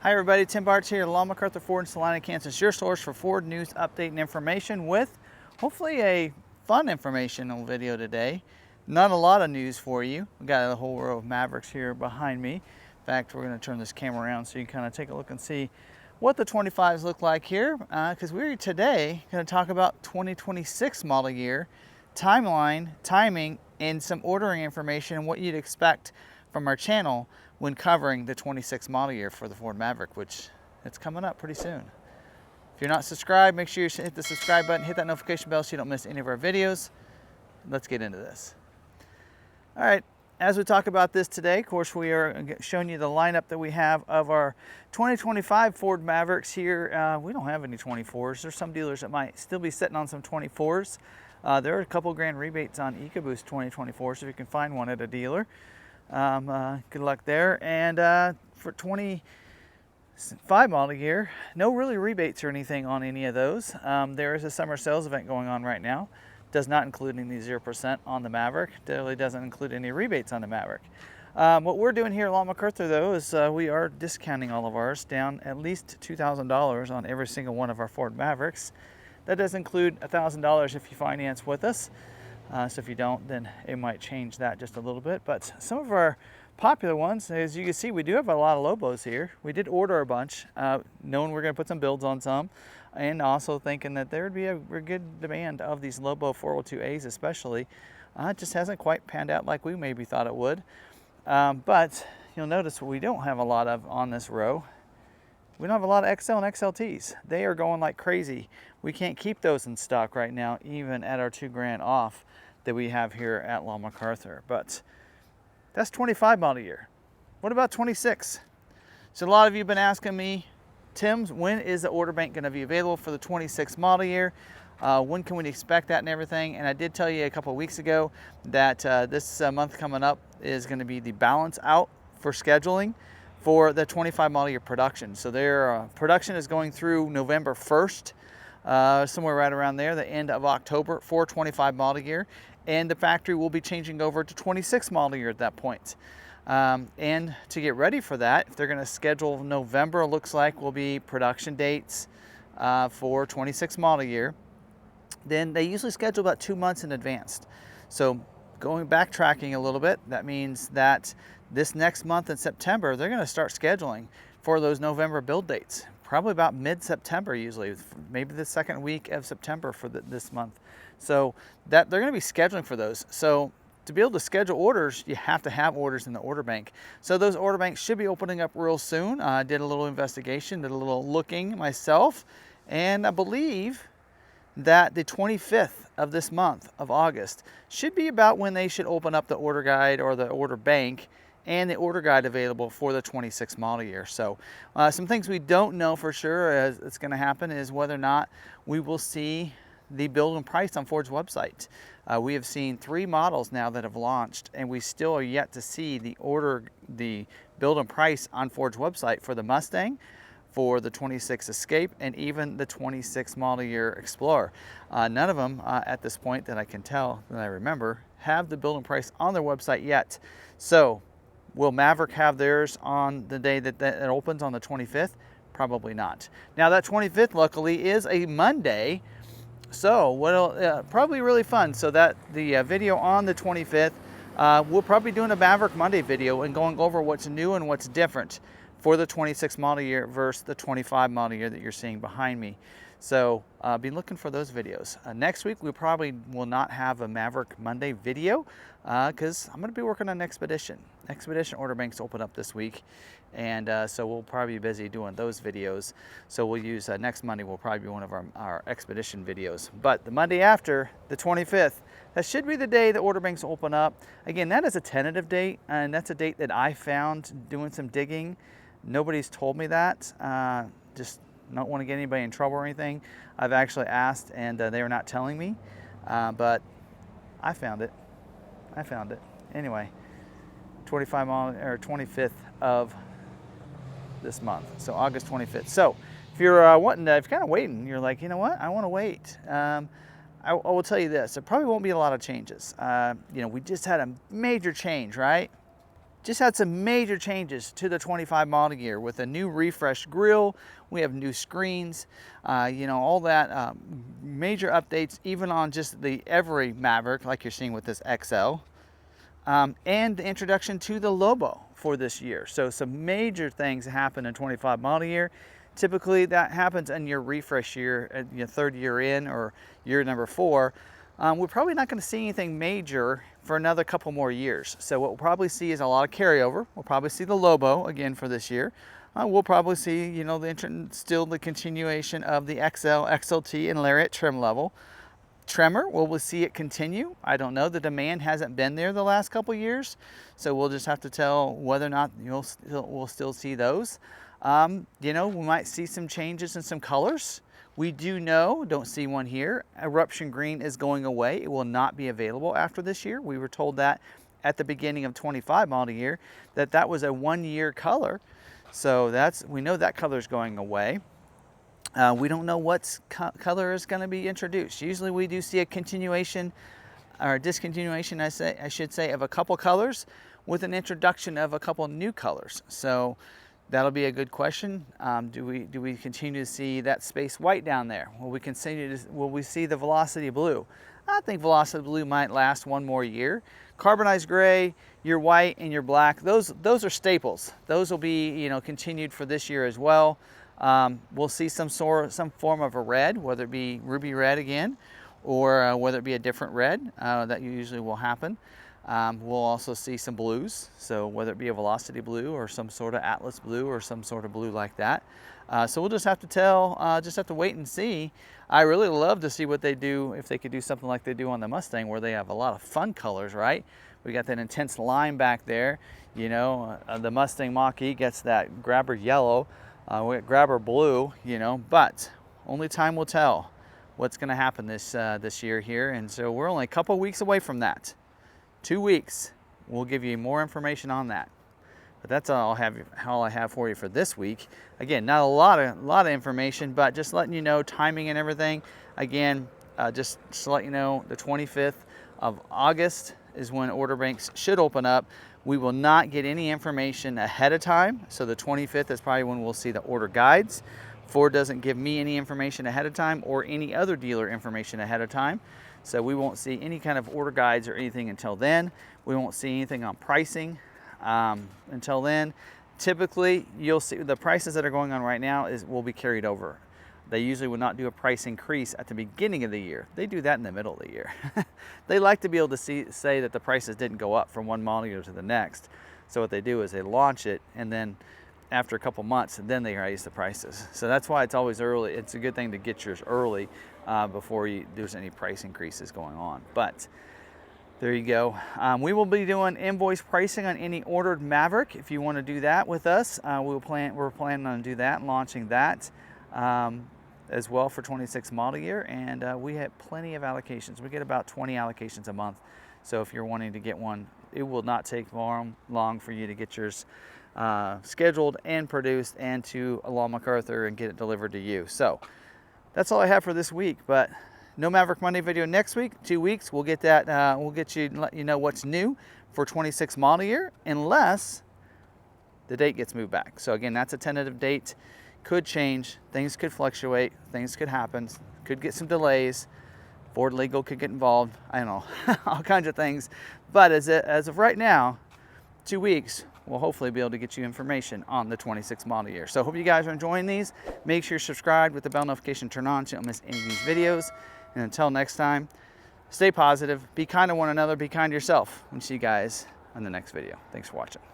Hi everybody, tbartz here at McArthur Ford in Salina, Kansas, your source for Ford news, update, and information with hopefully a fun informational video today. Not a lot of news for you. We've got a whole row of Mavericks here behind me. In fact, we're going to turn this camera around so you can kind of take a look and see what the 25s look like here, because we're today going to talk about 2026 model year, timeline, timing, and some ordering information and what you'd expect from our channel when covering the 26 model year for the Ford Maverick, which it's coming up pretty soon. If you're not subscribed, make sure you hit the subscribe button, hit that notification bell so you don't miss any of our videos. Let's get into this. All right, as we talk about this today, of course, we are showing you the lineup that we have of our 2025 Ford Mavericks here. We don't have any 24s. There's some dealers that might still be sitting on some 24s. There are a couple grand rebates on EcoBoost 2024s if you can find one at a dealer. Good luck there. And for 25 model year, no really rebates or anything on any of those. There is a summer sales event going on right now. Does not include any 0% on the Maverick. Really doesn't include any rebates on the Maverick. What we're doing here at McArthur though is we are discounting all of ours down at least $2,000 on every single one of our Ford Mavericks. That does include $1,000 if you finance with us. So if you don't, then it might change that just a little bit. But some of our popular ones, as you can see, we do have a lot of Lobos here. We did order a bunch, knowing we're going to put some builds on some, and also thinking that there would be a good demand of these Lobo 402As especially. It just hasn't quite panned out like we maybe thought it would. But you'll notice what we don't have a lot of on this row. We don't have a lot of XL and XLTs. They are going like crazy. We can't keep those in stock right now, even at our $2,000 off that we have here at McArthur. But that's 25 model year. What about 26? So a lot of you have been asking me, Tim, when is the order bank going to be available for the 26 model year? When can we expect that and everything? And I did tell you a couple of weeks ago that this month coming up is going to be the balance out for scheduling for the 25 model year production. So their production is going through November 1st, somewhere right around there, the end of October for 25 model year. And the factory will be changing over to 26 model year at that point. And to get ready for that, if they're going to schedule November, looks like will be production dates for 26 model year. Then they usually schedule about 2 months in advance. So going backtracking a little bit, that means that this next month in September, they're going to start scheduling for those November build dates. Probably about mid-September usually, maybe the second week of September for this month. So that they're going to be scheduling for those. So to be able to schedule orders, you have to have orders in the order bank. So those order banks should be opening up real soon. I did a little investigation, did a little looking myself, and I believe that the 25th of this month of August should be about when they should open up the order guide or the order bank and the order guide available for the 26 model year. So some things we don't know for sure as it's going to happen is whether or not we will see the build and price on Ford's website. We have seen 3 models now that have launched, and we still are yet to see the build and price on Ford's website for the Mustang, for the 26 Escape, and even the 26 model year Explorer. None of them at this point that I can tell, that I remember, have the build and price on their website yet. So will Maverick have theirs on the day that it opens on the 25th? Probably not. Now that 25th luckily is a Monday, so probably really fun. So that the video on the 25th, we'll probably be doing a Maverick Monday video and going over what's new and what's different for the 26 model year versus the 25 model year that you're seeing behind me. So be looking for those videos. Next week, we probably will not have a Maverick Monday video because I'm going to be working on Expedition. Expedition order banks open up this week, and so we'll probably be busy doing those videos. So we'll use next Monday will probably be one of our Expedition videos. But the Monday after, the 25th, that should be the day the order banks open up. Again, that is a tentative date, and that's a date that I found doing some digging. Nobody's told me that. Just don't want to get anybody in trouble or anything. I've actually asked, and they were not telling me, but I found it. Anyway, 25th of this month, so August 25th. So if you're if you're kind of waiting, you're like, you know what, I want to wait. I will tell you this: there probably won't be a lot of changes. We just had a major change, right? just had some major changes to the 25 model year with a new refreshed grille. We have new screens, you know, all that major updates, even on just the every Maverick, like you're seeing with this XL, and the introduction to the Lobo for this year. So some major things happen in 25 model year. Typically that happens in your refresh year, your third year in or year number 4. We're probably not going to see anything major for another couple more years. So what we'll probably see is a lot of carryover. We'll probably see the Lobo again for this year. We'll probably see, you know, still the continuation of the XL, XLT, and Lariat trim level. Tremor, will we see it continue? I don't know. The demand hasn't been there the last couple years, so we'll just have to tell whether or not we'll still see those. You know, we might see some changes in some colors. We do know, don't see one here, Eruption Green is going away. It will not be available after this year. We were told that at the beginning of 25 model year, that was a 1-year color. So we know that color is going away. We don't know what color is going to be introduced. Usually we do see a continuation or discontinuation, I should say, of a couple colors with an introduction of a couple new colors. So that'll be a good question. Do we continue to see that space white down there? Will we see the Velocity Blue? I think Velocity Blue might last 1 more year. Carbonized gray, your white, and your black, those are staples. Those will be, you know, continued for this year as well. We'll see some form of a red, whether it be ruby red again, or whether it be a different red. That usually will happen. We'll also see some blues, so whether it be a Velocity Blue or some sort of Atlas Blue or some sort of blue like that. So we'll just have to wait and see. I really love to see what they do, if they could do something like they do on the Mustang, where they have a lot of fun colors, right? We got that intense lime back there, you know. The Mustang Mach-E gets that grabber yellow, we got grabber blue, you know, but only time will tell what's going to happen this year here. And so we're only a couple weeks away from that. 2 weeks, we'll give you more information on that. But that's all I have for you for this week. Again, not a lot of information, but just letting you know timing and everything. Again, just to let you know, the 25th of August is when order banks should open up. We will not get any information ahead of time. So the 25th is probably when we'll see the order guides. Ford doesn't give me any information ahead of time or any other dealer information ahead of time. So we won't see any kind of order guides or anything until then. We won't see anything on pricing until then. Typically, you'll see the prices that are going on right now will be carried over. They usually would not do a price increase at the beginning of the year. They do that in the middle of the year. They like to be able to say that the prices didn't go up from one model year to the next. So what they do is they launch it, and then after a couple months, then they raise the prices. So that's why it's always early. It's a good thing to get yours early before there's any price increases going on. But there you go. We will be doing invoice pricing on any ordered Maverick. If you want to do that with us, we're planning on do that and launching that as well for 26 model year. And we have plenty of allocations. We get about 20 allocations a month. So if you're wanting to get one, it will not take long for you to get yours scheduled and produced and to McArthur and get it delivered to you. So that's all I have for this week. But no Maverick Monday video next week. 2 weeks, we'll get that. We'll get you, let you know what's new for 26 model year, unless the date gets moved back. So again, that's a tentative date. Could change. Things could fluctuate. Things could happen. Could get some delays. Ford legal could get involved. I don't know, all kinds of things. But as of right now, 2 weeks, we'll hopefully be able to get you information on the 26 model year. So hope you guys are enjoying these. Make sure you're subscribed with the bell notification turned on so you don't miss any of these videos. And until next time, stay positive, be kind to one another, be kind to yourself. We'll see you guys on the next video. Thanks for watching.